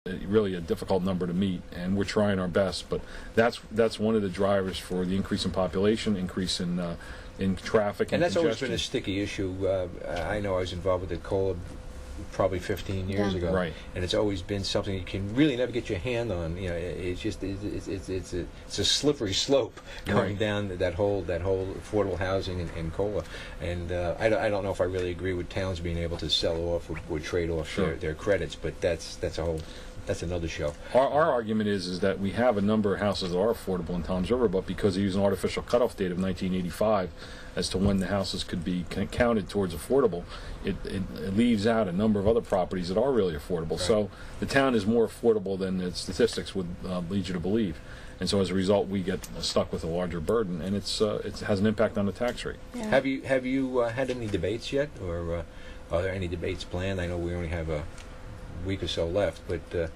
really a difficult number to meet, and we're trying our best. But that's one of the drivers for the increase in population, increase in traffic, and that's congestion. always been a sticky issue. I know I was involved with the COLA probably 15 years ago, right? And it's always been something you can really never get your hand on. You know, it's just it's a slippery slope going down that whole affordable housing and COLA. And I don't know if I really agree with towns being able to sell off or trade off their credits, but that's another show. Our argument is that we have a number of houses that are affordable in Toms River, but because they use an artificial cutoff date of 1985 as to when the houses could be counted towards affordable, it leaves out a number of other properties that are really affordable. Right. So the town is more affordable than the statistics would lead you to believe. And so as a result, we get stuck with a larger burden, and it has an impact on the tax rate. Yeah. Have you had any debates yet, or are there any debates planned? I know we only have a week or so left, but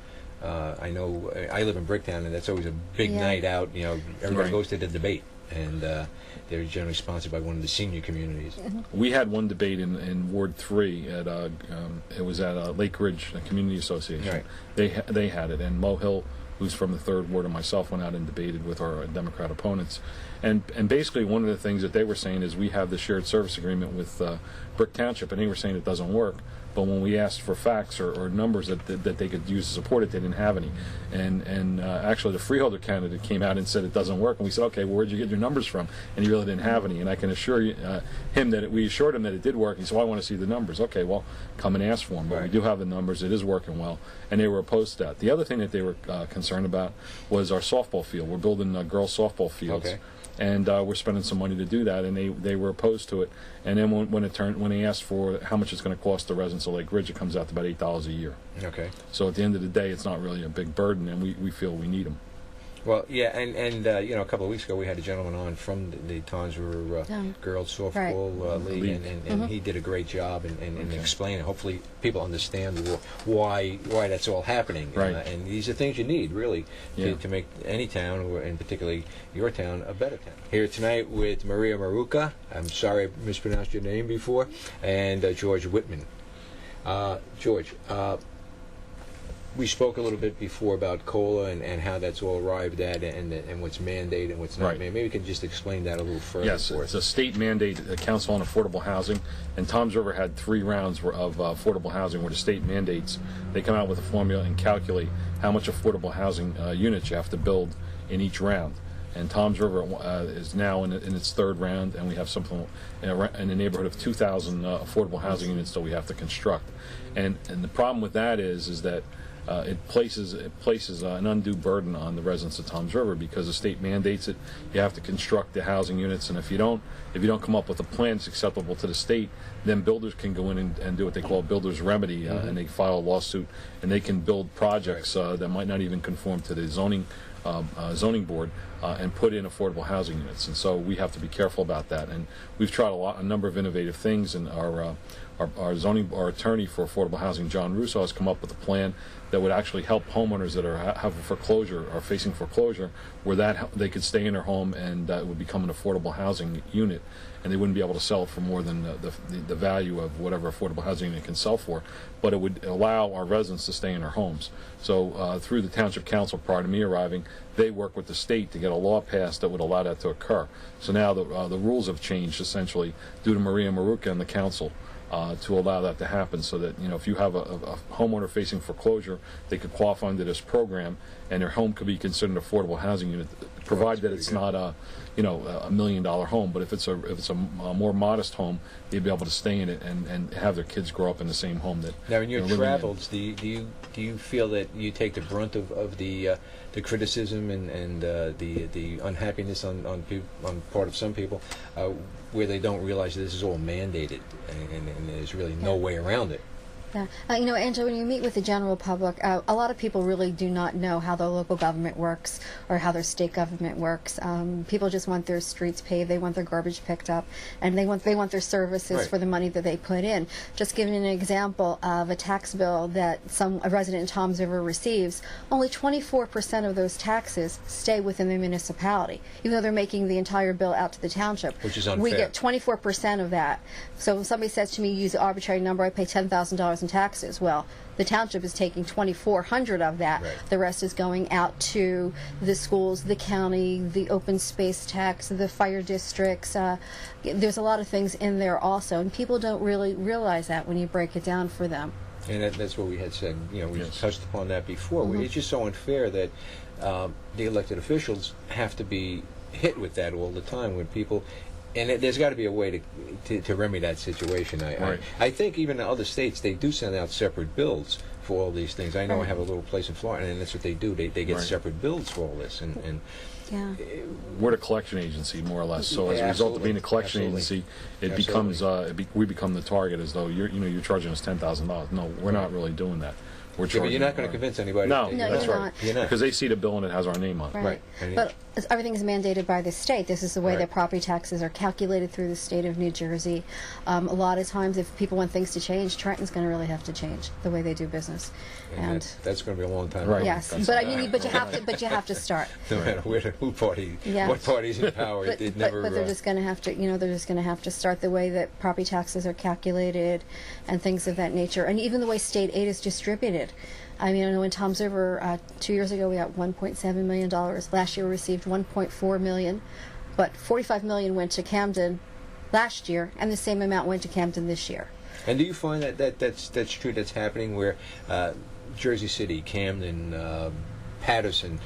I know I live in Bricktown, and that's always a big night out. You know, everybody goes to the debate, and they're generally sponsored by one of the senior communities. We had one debate in Ward 3 at it was at Lake Ridge Community Association. Right. They had it, and Mo Hill, who's from the 3rd Ward, and myself went out and debated with our Democrat opponents. And basically one of the things that they were saying is we have the shared service agreement with Brick Township, and they were saying it doesn't work. But when we asked for facts or numbers that they could use to support it, they didn't have any. And actually the freeholder candidate came out and said it doesn't work. And we said, okay, well, where'd you get your numbers from? And he really didn't have any. And I can assure you, we assured him that it did work. He said, well, I want to see the numbers. Okay, well, come and ask for them. But we do have the numbers. It is working well. And they were opposed to that. The other thing that they were concerned about was our softball field. We're building girls' softball fields. Okay. And we're spending some money to do that, and they were opposed to it. And then when they asked for how much it's going to cost the residents of Lake Ridge, it comes out to about $8 a year. Okay. So at the end of the day, it's not really a big burden, and we feel we need them. Well, yeah, and you know, a couple of weeks ago we had a gentleman on from the Toms River Girls Softball League, and he did a great job in explaining. Hopefully, people understand why that's all happening. Right. And these are things you need really to make any town, and particularly your town, a better town. Here tonight with Maruca. I'm sorry I mispronounced your name before, and George Wittmann. George. We spoke a little bit before about COLA and how that's all arrived at, and what's mandated and what's not mandated. Maybe we can just explain that a little further. Yes, it's a state mandate, Council on Affordable Housing, and Toms River had 3 rounds of affordable housing where the state mandates. They come out with a formula and calculate how much affordable housing units you have to build in each round. And Toms River is now in its 3rd round, and we have something in the neighborhood of 2,000 affordable housing units that we have to construct. And the problem with that is that it places an undue burden on the residents of Toms River because the state mandates it. You have to construct the housing units, and if you don't come up with a plan that's acceptable to the state, then builders can go in and do what they call a builder's remedy, and they file a lawsuit, and they can build projects that might not even conform to the zoning board and put in affordable housing units. And so we have to be careful about that. And we've tried a number of innovative things, and our attorney for affordable housing, John Russo, has come up with a plan that would actually help homeowners that have a foreclosure or facing foreclosure, where they could stay in their home and it would become an affordable housing unit, and they wouldn't be able to sell it for more than the value of whatever affordable housing they can sell for, but it would allow our residents to stay in their homes. So through the Township Council, prior to me arriving, they work with the state to get a law passed that would allow that to occur. So now the rules have changed essentially due to Maria Maruca and the council to allow that to happen, so that if you have a homeowner facing foreclosure, they could qualify under this program, and their home could be considered an affordable housing unit, provided that it's not a $1 million home. But if it's a more modest home, they'd be able to stay in it and have their kids grow up in the same home that. Now, in your travels, do you feel that you take the brunt of the criticism and the unhappiness on part of some people, where they don't realize that this is all mandated and there's really no way around it? Yeah. Angela, when you meet with the general public, a lot of people really do not know how their local government works or how their state government works. People just want their streets paved, they want their garbage picked up, and they want their services for the money that they put in. Just giving an example of a tax bill that a resident in Toms River receives, only 24% of those taxes stay within the municipality, even though they're making the entire bill out to the township. Which is unfair. We get 24% of that. So if somebody says to me, use an arbitrary number, I pay $10,000 $2,000 taxes. Well, the township is taking 2,400 of that. Right. The rest is going out to the schools, the county, the open space tax, the fire districts. There's a lot of things in there also, and people don't really realize that when you break it down for them. And that's what we had said. You know, we Yes. touched upon that before. It's just so unfair that the elected officials have to be hit with that all the time when people. And there's got to be a way to remedy that situation. Right. I think even in other states they do send out separate bills for all these things. I know I Right. have a little place in Florida, and that's what they do. They get Right. separate bills for all this, and Yeah. We're the collection agency, more or less. So as a Yeah, result of being a collection absolutely. agency, it becomes we become the target, as though you're charging us $10,000. No, we're not really doing that. We're yeah, but charging. you're not going to convince anybody. No, that No, that's you're right. not. You're not. Because they see the bill and it has our name on it. Right. And But everything is mandated by the state. This is the way Right. that property taxes are calculated through the state of New Jersey. A lot of times, if people want things to change, Trenton's going to really have to change the way they do business. And that's going to be a long time. Right. Yes, That's- but I mean, but you have to start. No matter who party, Yeah. what party's in power, it never. But they're just going to have to, they're just going to have to start the way that property taxes are calculated and things of that nature, and even the way state aid is distributed. I mean, I know in Tom's River 2 years ago we got $1.7 million. Last year we received $1.4 million, but $45 million went to Camden last year, and the same amount went to Camden this year. And do you find that's true? That's happening where Jersey City, Camden, Patterson,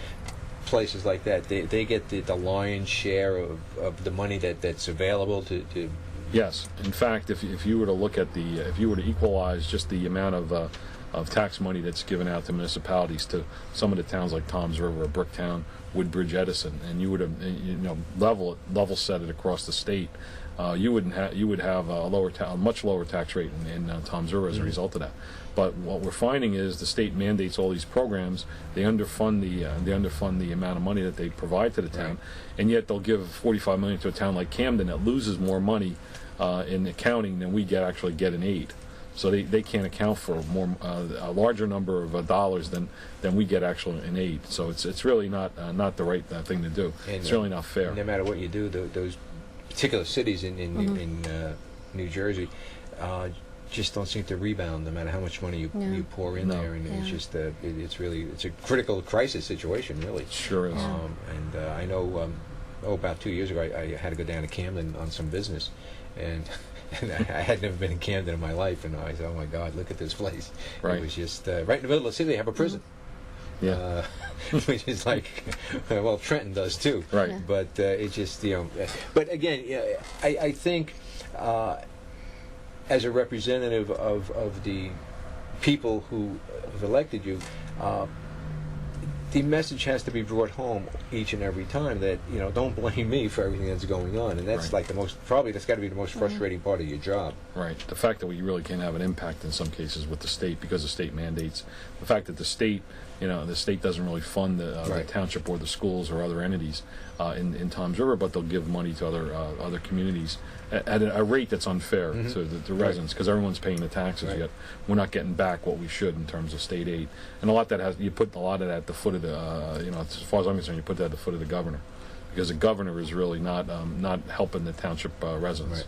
places like that, they get the lion's share of the money that's available to. Yes. In fact, if you were to look at if you were to equalize just the amount of tax money that's given out to municipalities to some of the towns like Toms River or Brooktown, Woodbridge, Edison, and you would have level set it across the state, you would have a much lower tax rate in Toms River as a result of that. But what we're finding is the state mandates all these programs. They underfund the amount of money that they provide to the town, and yet they'll give $45 million to a town like Camden that loses more money in accounting than we actually get in aid. So they can't account for a larger number of dollars than we get actually in aid. So it's really not the right thing to do. And, it's really not fair. No matter what you do, those particular cities in New Jersey just don't seem to rebound, no matter how much money you pour in there, and it's just it's a critical crisis situation, really. It sure is. And I know about 2 years ago I had to go down to Camden on some business, and I had never been in Camden in my life, and I said, "Oh my God, look at this place!" Right. It was just right in the middle of the city. They have a prison. Yeah. Which is like, well, Trenton does too. Right. Yeah. But it just, but again, I think as a representative of the people who have elected you, the message has to be brought home each and every time that, don't blame me for everything that's going on. And that's Right. like that's got to be the most frustrating part of your job. Right. The fact that we really can have an impact in some cases with the state because of state mandates. The fact that the state doesn't really fund the Right. township or the schools or other entities in Toms River, but they'll give money to other communities at a rate that's unfair to the residents because everyone's paying the taxes. Right. Yet we're not getting back what we should in terms of state aid, and you put a lot of that at the foot of the as far as I'm concerned, you put that at the foot of the governor because the governor is really not helping the township residents. Right.